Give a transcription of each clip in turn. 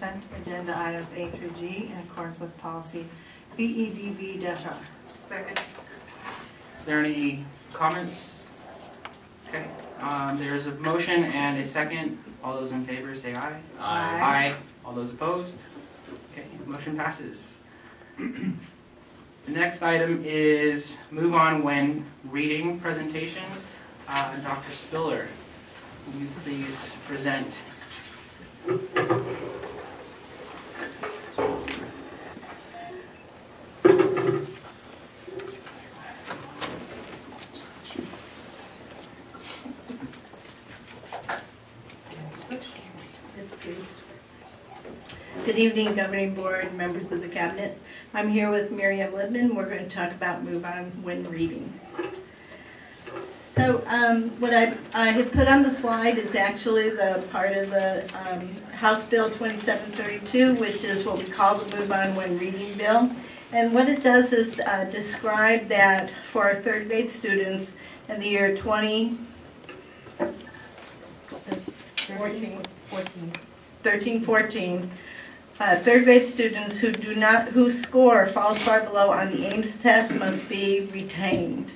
consent agenda items A through G in accordance with policy BEDB-R. Second. Is there any comments? Okay. There's a motion and a second. All those in favor say aye. Aye. Aye. All those opposed? Okay, motion passes. The next item is move on when reading presentation. Dr. Spiller, will you please present? Good evening, Governing Board, members of the Cabinet. I'm here with Miriam Libman. We're going to talk about move on when reading. So what I have put on the slide is actually the part of the House Bill 2732, which is what we call the move on when reading bill. And what it does is describe that for our third grade students in the year 13-14, third grade students whose score falls far below on the Ames test must be retained.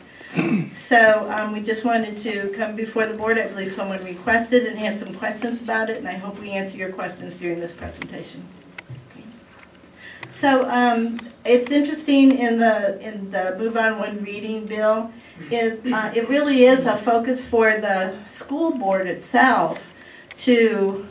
So we just wanted to come before the board. I believe someone requested and had some questions about it, and I hope we answer your questions during this presentation. So it's interesting in the move on when reading bill. It really is a focus for the school board itself to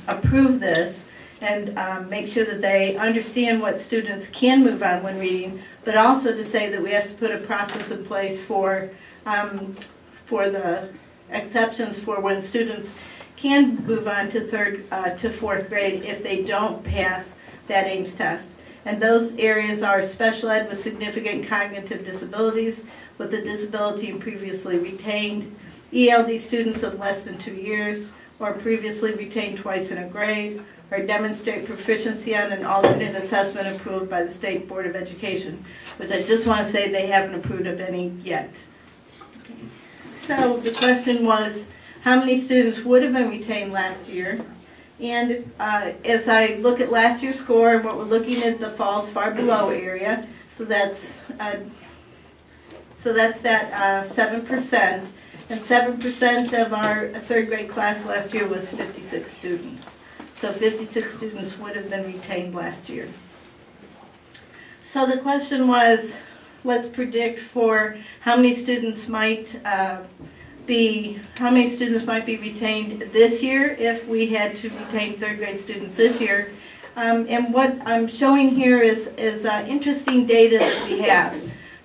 approve this and make sure that they understand what students can move on when reading, but also to say that we have to put a process in place for the exceptions for when students can move on to fourth grade if they don't pass that Ames test. And those areas are special ed with significant cognitive disabilities, with a disability previously retained, ELD students of less than 2 years, or previously retained twice in a grade, or demonstrate proficiency on an alternate assessment approved by the State Board of Education, which I just want to say they haven't approved of any yet. So the question was, how many students would have been retained last year? And as I look at last year's score, and what we're looking at the falls far below area, so that's that 7%. And 7% of our third grade class last year was 56 students. So 56 students would have been retained last year. So the question was, let's predict for how many students might be retained this year if we had to retain third grade students this year. And what I'm showing here is interesting data that we have.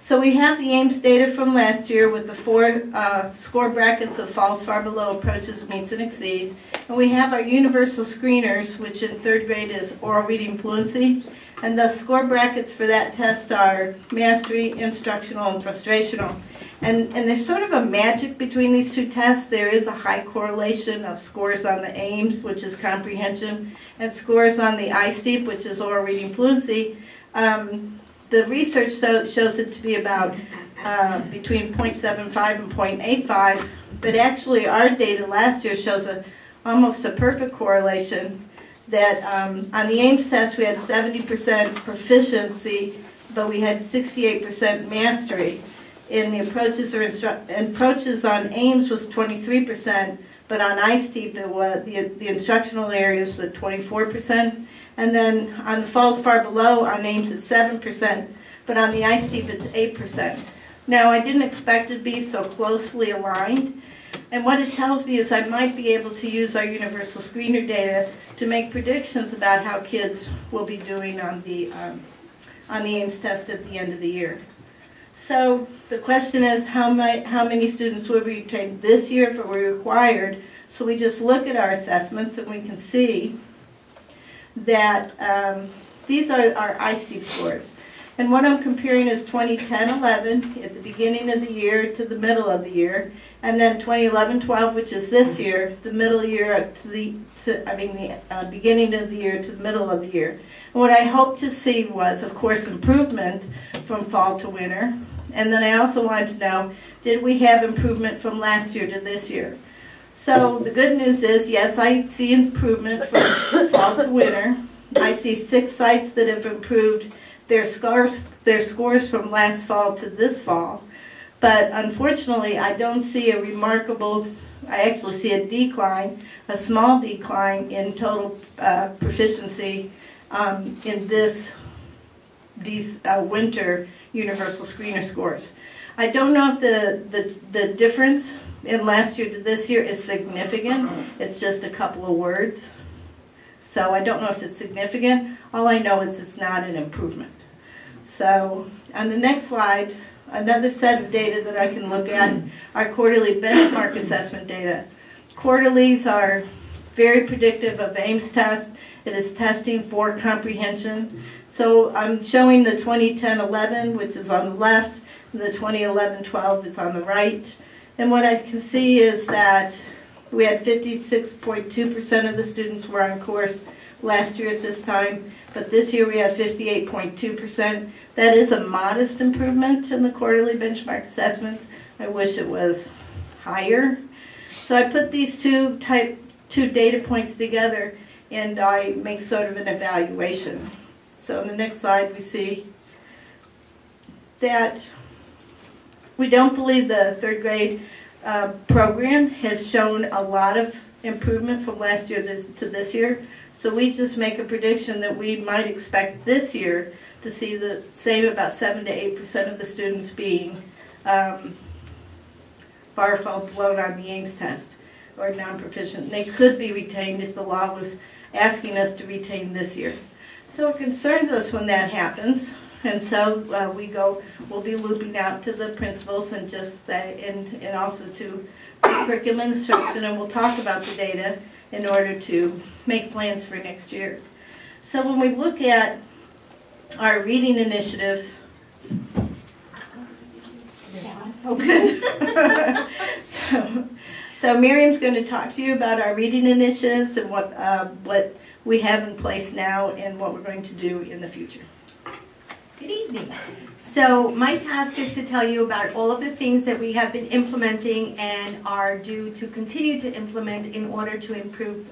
So we have the Ames data from last year with the 4 score brackets of falls far below, approaches, meets, and exceed. And we have our universal screeners, which in third grade is oral reading fluency. And the score brackets for that test are mastery, instructional, and frustrational. And there's sort of a magic between these two tests. There is a high correlation of scores on the Ames, which is comprehension, and scores on the ISTEEP, which is oral reading fluency. The research shows it to be about between 0.75 and 0.85, but actually our data last year shows almost a perfect correlation that on the Ames test we had 70% proficiency, but we had 68% mastery. In the approaches on Ames was 23%, but on ISTEEP the instructional areas was at 24%. And then on the falls far below, on Ames it's 7%, but on the ISTEEP it's 8%. Now I didn't expect it to be so closely aligned, and what it tells me is I might be able to use our universal screener data to make predictions about how kids will be doing on the Ames test at the end of the year. So the question is how many students will be retained this year if it were required. So we just look at our assessments and we can see that these are our ISTEEP scores. And what I'm comparing is 2010-11 at the beginning of the year to the middle of the year, and then 2011-12, which is this year, the middle year to the beginning of the year to the middle of the year. And what I hoped to see was, of course, improvement from fall to winter. And then I also wanted to know, did we have improvement from last year to this year? So the good news is, yes, I see improvement from fall to winter. I see 6 sites that have improved their scores from last fall to this fall. But unfortunately, I don't see a remarkable, I actually see a decline, a small decline in total proficiency in these winter universal screener scores. I don't know if the difference in last year to this year is significant. It's just a couple of words. So I don't know if it's significant. All I know is it's not an improvement. So on the next slide, another set of data that I can look at are quarterly benchmark assessment data. Quarterlies are very predictive of Ames test. It is testing for comprehension. So I'm showing the 2010-11, which is on the left, and the 2011-12 is on the right. And what I can see is that we had 56.2% of the students were on course last year at this time, but this year we have 58.2%. That is a modest improvement in the quarterly benchmark assessments. I wish it was higher. So I put these two data points together and I make sort of an evaluation. So on the next slide we see that we don't believe the third grade program has shown a lot of improvement from last year to this year. So we just make a prediction that we might expect this year to see the same, about 7 to 8% of the students being bar blown on the Ames test or non-proficient. They could be retained if the law was asking us to retain this year. So it concerns us when that happens. And so we'll be looping out to the principals and just say, and also to curriculum instruction, and we'll talk about the data in order to make plans for next year. So when we look at our reading initiatives, oh good. So Miriam's going to talk to you about our reading initiatives and what we have in place now and what we're going to do in the future. Good evening. So my task is to tell you about all of the things that we have been implementing and are due to continue to implement in order to improve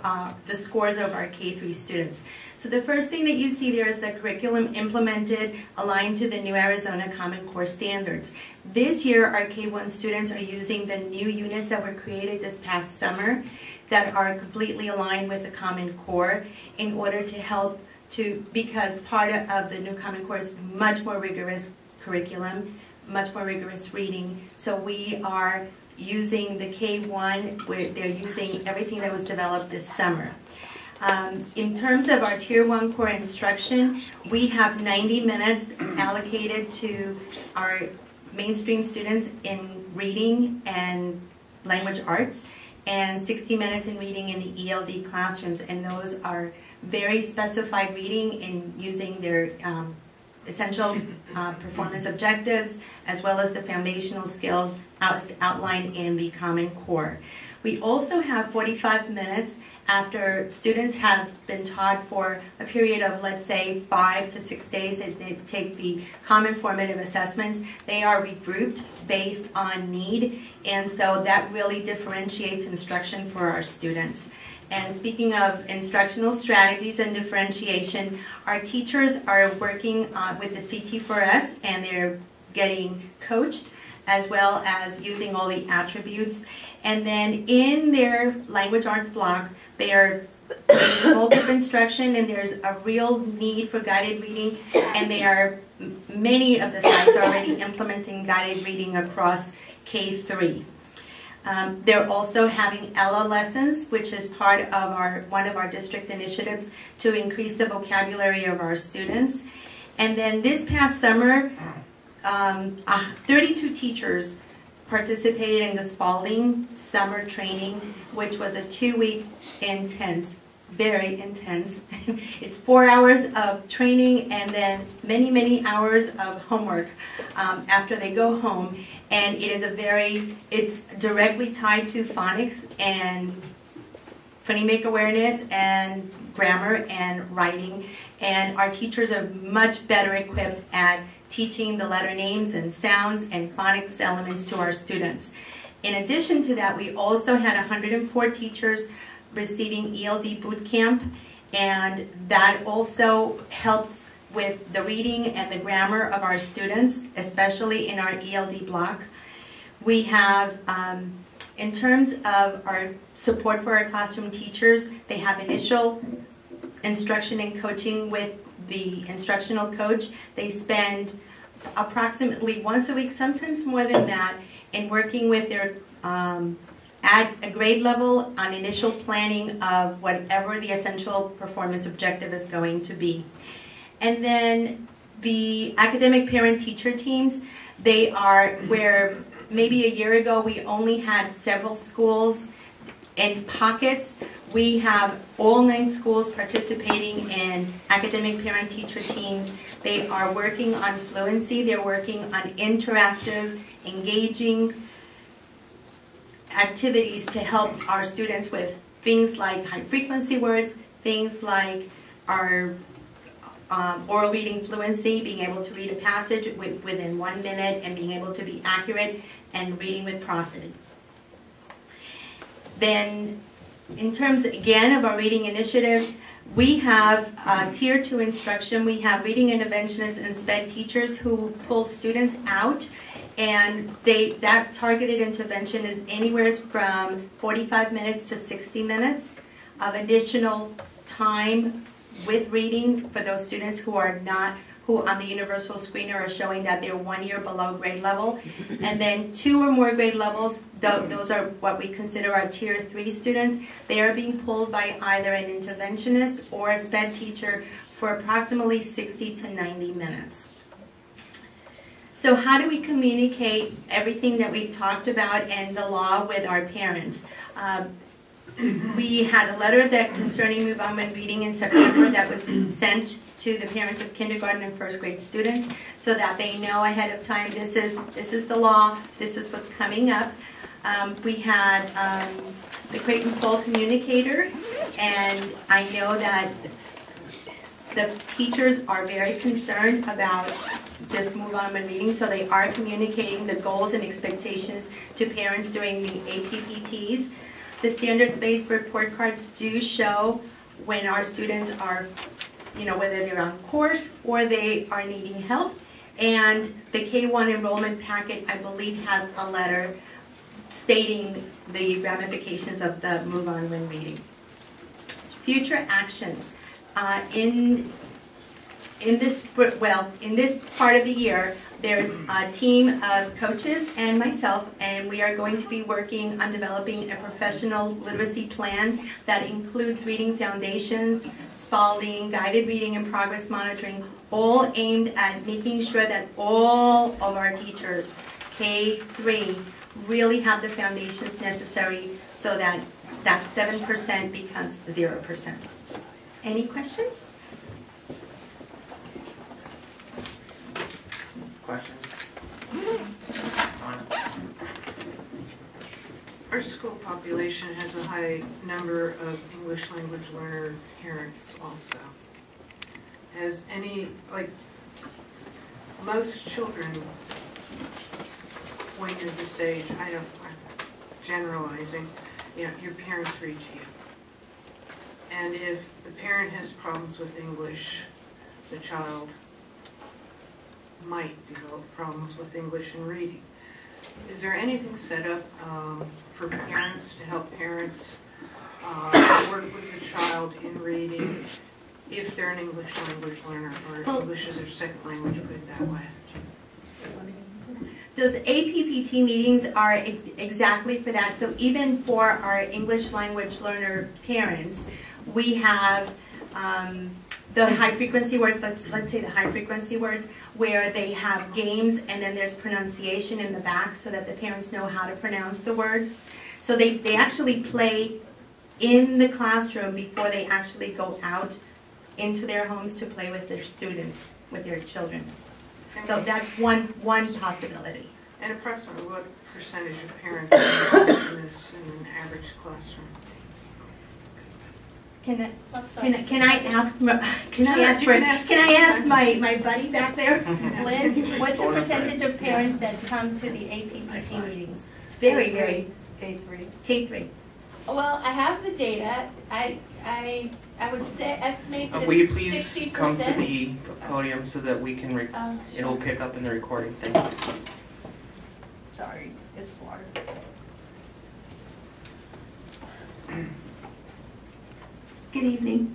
the scores of our K-3 students. So the first thing that you see there is the curriculum implemented aligned to the new Arizona Common Core standards. This year our K-1 students are using the new units that were created this past summer that are completely aligned with the Common Core in order to help because part of the new Common Core is much more rigorous curriculum, much more rigorous reading. So we are using the K-1, where they're using everything that was developed this summer. In terms of our Tier 1 core instruction, we have 90 minutes allocated to our mainstream students in reading and language arts, and 60 minutes in reading in the ELD classrooms, and those are very specified reading in using their essential performance objectives as well as the foundational skills outlined in the Common Core. We also have 45 minutes after students have been taught for a period of, let's say, 5 to 6 days, and they take the common formative assessments. They are regrouped based on need, and so that really differentiates instruction for our students. And speaking of instructional strategies and differentiation, our teachers are working with the CT4S, and they're getting coached as well as using all the attributes. And then in their language arts block, they are doing multiple instruction, and there's a real need for guided reading, and many of the sites are already implementing guided reading across K-3. They're also having Ella lessons, which is part of one of our district initiatives to increase the vocabulary of our students. And then this past summer, 32 teachers participated in the Spalding summer training, which was a 2-week intense, very intense. It's 4 hours of training and then many, many hours of homework after they go home. And it's directly tied to phonics and phonemic awareness and grammar and writing. And our teachers are much better equipped at teaching the letter names and sounds and phonics elements to our students. In addition to that, we also had 104 teachers receiving ELD boot camp, and that also helps with the reading and the grammar of our students, especially in our ELD block. We have, in terms of our support for our classroom teachers, they have initial instruction and coaching with the instructional coach. They spend approximately once a week, sometimes more than that, in working with their at a grade level on initial planning of whatever the essential performance objective is going to be. And then the academic parent-teacher teams, they are where maybe a year ago we only had several schools in pockets. We have all 9 schools participating in academic parent-teacher teams. They are working on fluency. They're working on interactive, engaging activities to help our students with things like high-frequency words, things like our oral reading fluency, being able to read a passage within 1 minute and being able to be accurate and reading with prosody. Then, in terms, again, of our reading initiative, we have Tier 2 instruction. We have reading interventionists and SPED teachers who pull students out, and that targeted intervention is anywhere from 45 minutes to 60 minutes of additional time with reading for those students who are not, who on the universal screener are showing that they're 1 year below grade level. And then 2 or more grade levels, those are what we consider our Tier 3 students. They are being pulled by either an interventionist or a SPED teacher for approximately 60 to 90 minutes. So how do we communicate everything that we've talked about and the law with our parents? We had a letter that concerning Move On When Reading in September that was sent to the parents of kindergarten and first grade students so that they know ahead of time this is the law, this is what's coming up. We had the Creighton Fall Communicator, and I know that the teachers are very concerned about this Move On When Reading, so they are communicating the goals and expectations to parents during the APPTs. The standards-based report cards do show when our students are, whether they're on course or they are needing help. And the K-1 enrollment packet, I believe, has a letter stating the ramifications of the Move On When Reading. Future actions. In this part of the year, there's a team of coaches and myself, and we are going to be working on developing a professional literacy plan that includes reading foundations, spalding, guided reading, and progress monitoring, all aimed at making sure that all of our teachers, K-3, really have the foundations necessary so that that 7% becomes 0%. Any questions? Questions? Our school population has a high number of English language learner parents also. Has any, most children, when you're this age, I'm generalizing, your parents read to you. And if the parent has problems with English, the child might develop problems with English and reading. Is there anything set up for parents to help parents work with the child in reading if they're an English language learner or English as their second language, put it that way? Those APPT meetings are exactly for that. So even for our English language learner parents, we have the high frequency words, let's say the high frequency words, where they have games and then there's pronunciation in the back so that the parents know how to pronounce the words. So they actually play in the classroom before they actually go out into their homes to play with their students, with their children. So that's one possibility. And approximately what percentage of parents are involved in this in an average classroom? Can I ask my buddy back there? Lynn, what's the percentage of parents that come to the APPT meetings? very, very, K3. K3. Well, I have the data. I would say estimate that Will you it's please 60%. come to the podium so that we can, Oh, sure. it'll pick up in the recording. Thank you. Sorry, it's water. Good evening.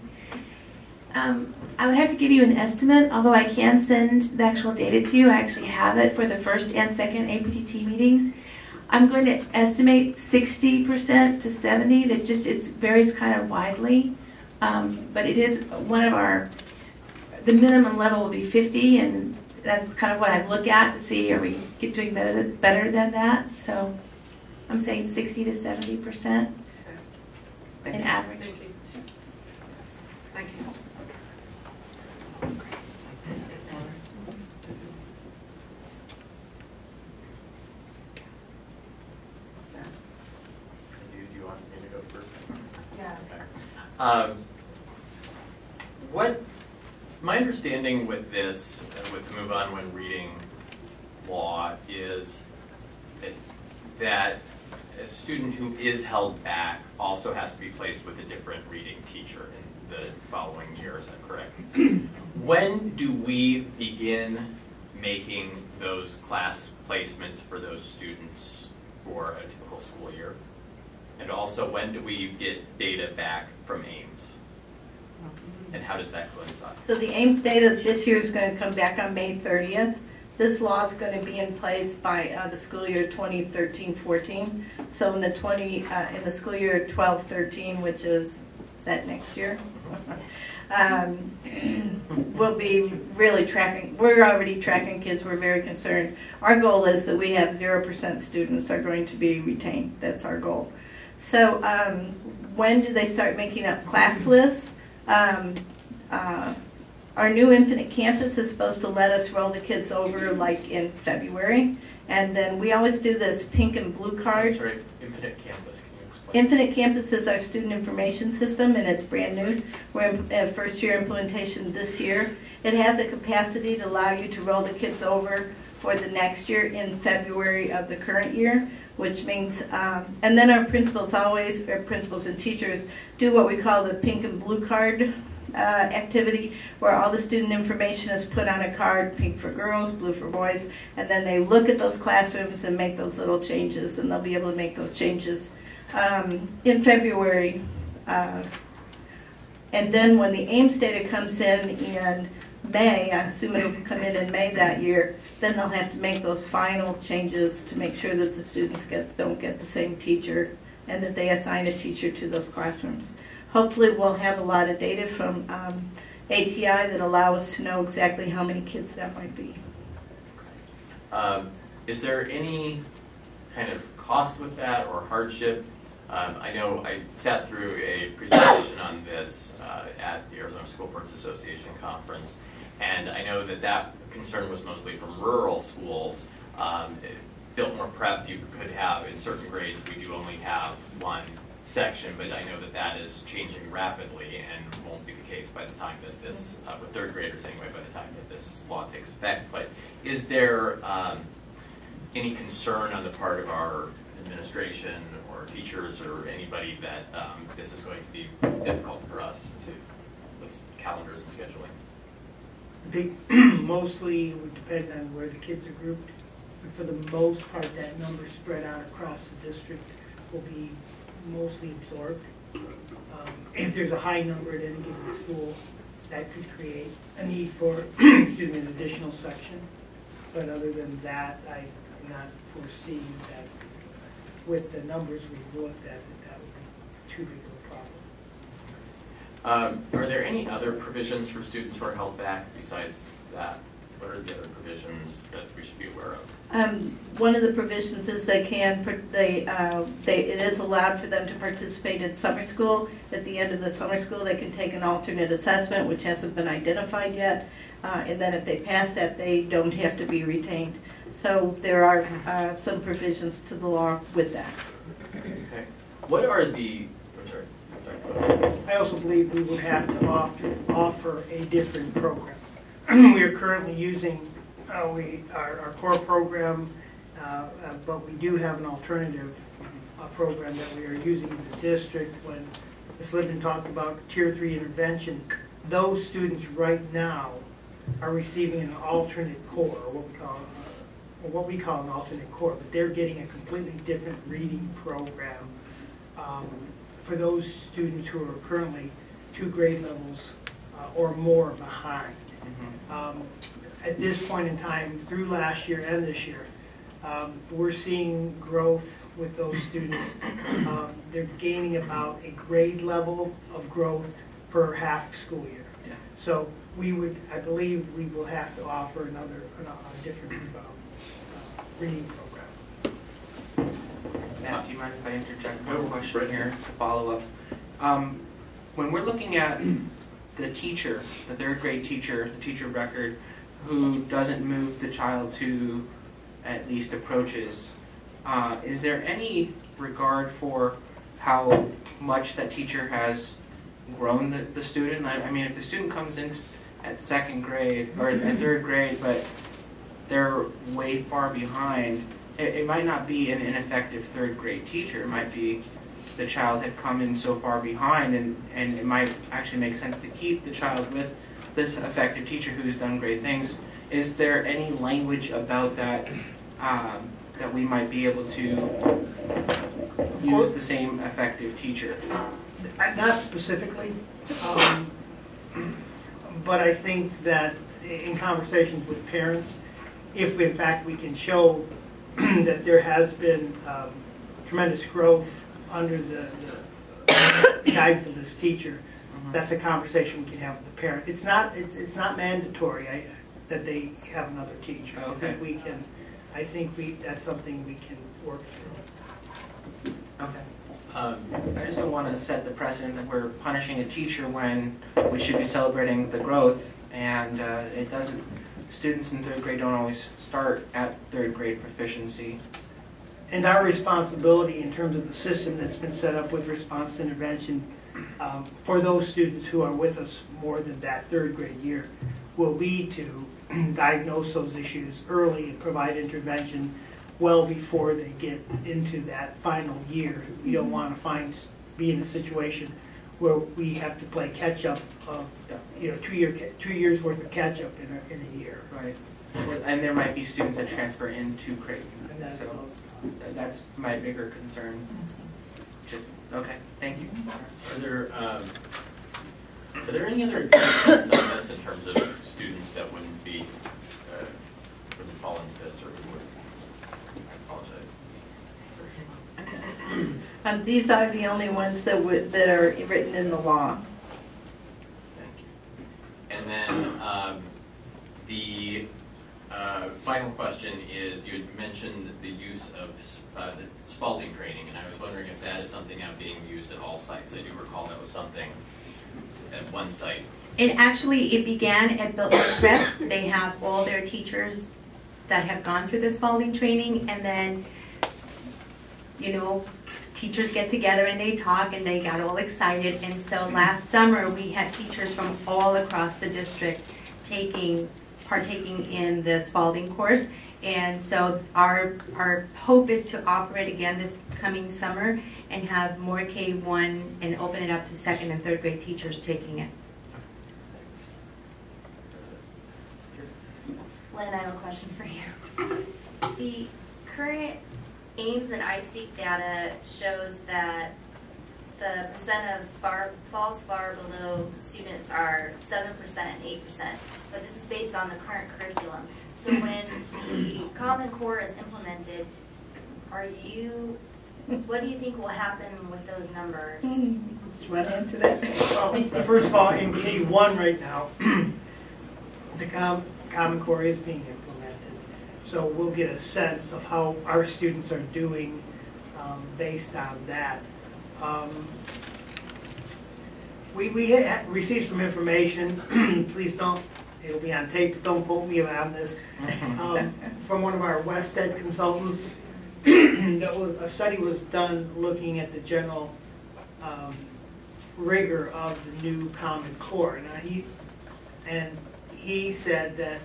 I would have to give you an estimate, although I can send the actual data to you. I actually have it for the first and second APTT meetings. I'm going to estimate 60% to 70%. That just it varies kind of widely, but it is one of our. The minimum level will be 50, and that's kind of what I look at to see are we doing better than that. So I'm saying 60 to 70% Thank in you. average. Thank you. Thank you. Do you want me to go first? Yeah. What my understanding with this, with the Move On When Reading law, is that a student who is held back also has to be placed with a different reading teacher in the following year. Is that correct? When do we begin making those class placements for those students for a typical school year? And also, when do we get data back from Ames? And how does that coincide? So the Ames data this year is going to come back on May 30th. This law is going to be in place by the school year 2013-14. So in the school year 12-13, which is that next year, we'll be really tracking. We're already tracking kids. We're very concerned. Our goal is that we have 0% students are going to be retained. That's our goal. So when do they start making up class lists? Our new Infinite Campus is supposed to let us roll the kids over like in February. And then we always do this pink and blue card. Sorry, Infinite Campus, can you explain? Infinite Campus is our student information system, and it's brand new. We're in first year implementation this year. It has a capacity to allow you to roll the kids over for the next year in February of the current year, which means, and then our principals and teachers do what we call the pink and blue card activity, where all the student information is put on a card, pink for girls, blue for boys, and then they look at those classrooms and make those little changes, and they'll be able to make those changes in February. And then when the Ames data comes in May, I assume it'll come in May that year, then they'll have to make those final changes to make sure that the students don't get the same teacher and that they assign a teacher to those classrooms. Hopefully we'll have a lot of data from ATI that allow us to know exactly how many kids that might be. Is there any kind of cost with that or hardship? I know I sat through a presentation on this at the Arizona School Boards Association conference, and I know that concern was mostly from rural schools. Biltmore Prep, you could have, in certain grades, we do only have one section, but I know that is changing rapidly and won't be the case by the time that this, with third graders anyway, by the time that this law takes effect. But is there any concern on the part of our administration or teachers or anybody that this is going to be difficult for us with calendars and scheduling? They mostly would depend on where the kids are grouped. But for the most part, that number spread out across the district will be mostly absorbed. If there's a high number at any given school, that could create a need for excuse me, an additional section. But other than that, I'm not foreseeing that with the numbers we've looked at, that would be too big of a problem. Are there any other provisions for students who are held back besides that? What are the other provisions that we should be aware of? One of the provisions is it is allowed for them to participate in summer school. At the end of the summer school, they can take an alternate assessment, which hasn't been identified yet. And then if they pass that, they don't have to be retained. So there are some provisions to the law with that. Okay. What are the, I'm sorry. I also believe we would have to offer a different program. We are currently using our core program but we do have an alternative program that we are using in the district. When Ms. Linden talked about Tier 3 intervention, those students right now are receiving an alternate core, or what we call an alternate core, but they're getting a completely different reading program for those students who are currently 2 grade levels or more behind. At this point in time, through last year and this year, we're seeing growth with those students. They're gaining about a grade level of growth per half school year. Yeah. So I believe we will have to offer a different reading program. Matt, do you mind if I interject one question here to follow up? When we're looking at the teacher, the 3rd grade teacher, the teacher of record, who doesn't move the child to at least approaches, is there any regard for how much that teacher has grown the student? I mean, if the student comes in at 2nd grade or at 3rd grade, but they're way far behind, it might not be an ineffective 3rd grade teacher. It might be the child had come in so far behind, and it might actually make sense to keep the child with this effective teacher who's done great things. Is there any language about that that we might be able to use the same effective teacher? Not specifically, but I think that in conversations with parents, if in fact we can show that there has been tremendous growth under the guidance of this teacher, that's a conversation we can have with the parent. It's not mandatory that they have another teacher. Okay. I think that's something we can work through. Okay. I just don't want to set the precedent that we're punishing a teacher when we should be celebrating the growth, and it doesn't. Students in 3rd grade don't always start at 3rd grade proficiency. And our responsibility in terms of the system that's been set up with response intervention for those students who are with us more than that 3rd grade year will be to diagnose those issues early and provide intervention well before they get into that final year. We don't want to be in a situation where we have to play catch up of 2 years worth of catch up in a year. Right. And there might be students that transfer into Creighton. So that's my bigger concern. Okay, thank you. Are there any other examples on this in terms of students that wouldn't fall into this, or would? I apologize. These are the only ones that are written in the law. Thank you. And then the final question is, you had mentioned the use of the Spalding training, and I was wondering if that is something now being used at all sites. I do recall that was something at one site. And actually, it began at the prep. They have all their teachers that have gone through the Spalding training, and then, teachers get together and they talk and they got all excited. And so last summer, we had teachers from all across the district partaking in the Spalding course. And so our hope is to offer it again this coming summer and have more K-1 and open it up to 2nd and 3rd grade teachers taking it. Lynn, I have a question for you. The current Ames and ISTEAP data shows that the percent of falls far below students are 7% and 8%, but this is based on the current curriculum. So when the Common Core is implemented, what do you think will happen with those numbers? Do you want to answer that? Well, first of all, in K1 right now, the Common Core is being implemented. So we'll get a sense of how our students are doing based on that. We received some information. Please don't, it'll be on tape, don't quote me on this, from one of our West Ed consultants. A study was done looking at the general rigor of the new Common Core. Now he said that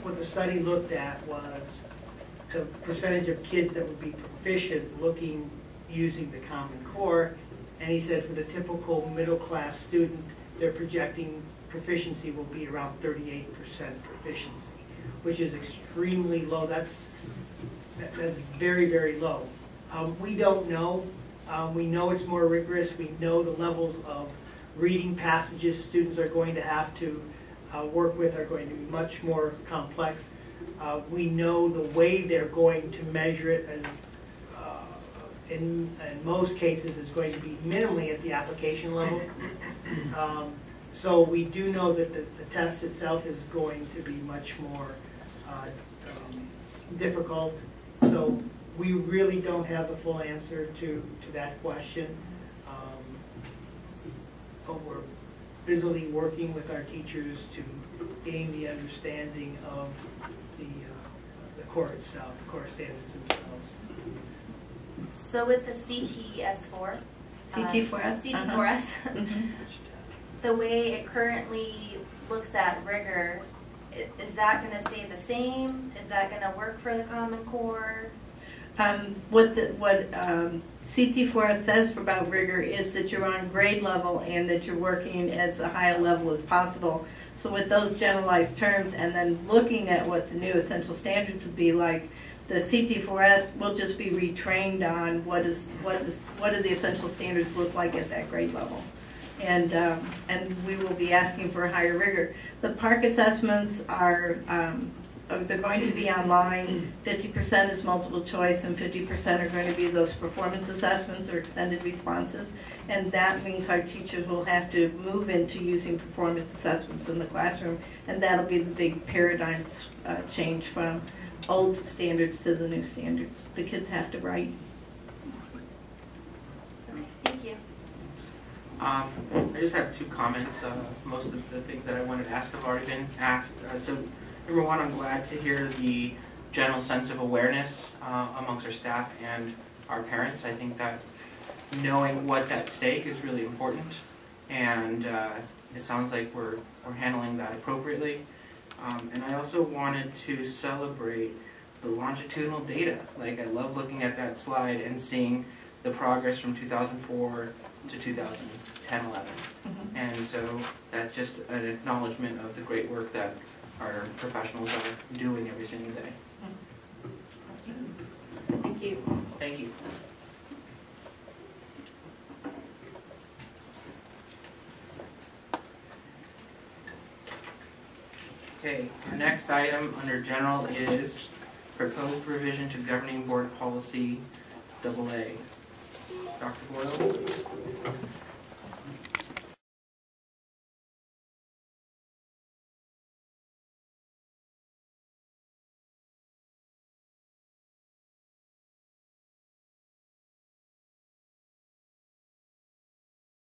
what the study looked at was the percentage of kids that would be proficient looking, using the Common Core. And he said for the typical middle-class student, they're projecting proficiency will be around 38% proficiency, which is extremely low. That's very, very low. We don't know. We know it's more rigorous. We know the levels of reading passages students are going to have to work with are going to be much more complex. We know the way they're going to measure it as in most cases is going to be minimally at the application level. So we do know that the test itself is going to be much more difficult. So we really don't have the full answer to that question. But we're busily working with our teachers to gain the understanding of the core itself, the core standards themselves. So with the CTS4, CT4S? CT4S, the way it currently looks at rigor, is that going to stay the same? Is that going to work for the Common Core? What CT4S says about rigor is that you're on grade level and that you're working as a high level as possible. So with those generalized terms and then looking at what the new essential standards would be like, the CT4S will just be retrained on what do the essential standards look like at that grade level. And we will be asking for higher rigor. The PARCC assessments are they're going to be online. 50% is multiple choice and 50% are going to be those performance assessments or extended responses. And that means our teachers will have to move into using performance assessments in the classroom, and that'll be the big paradigm change from old standards to the new standards. The kids have to write. Okay, thank you. I just have two comments. Most of the things that I wanted to ask have already been asked. So, number one, I'm glad to hear the general sense of awareness amongst our staff and our parents. I think that knowing what's at stake is really important, and it sounds like we're handling that appropriately. And I also wanted to celebrate the longitudinal data. Like, I love looking at that slide and seeing the progress from 2004 to 2010-11. And so that's just an acknowledgement of the great work that our professionals are doing every single day. Thank you. Thank you. Okay, our next item under general is proposed revision to governing board policy AA. Dr. Boyle?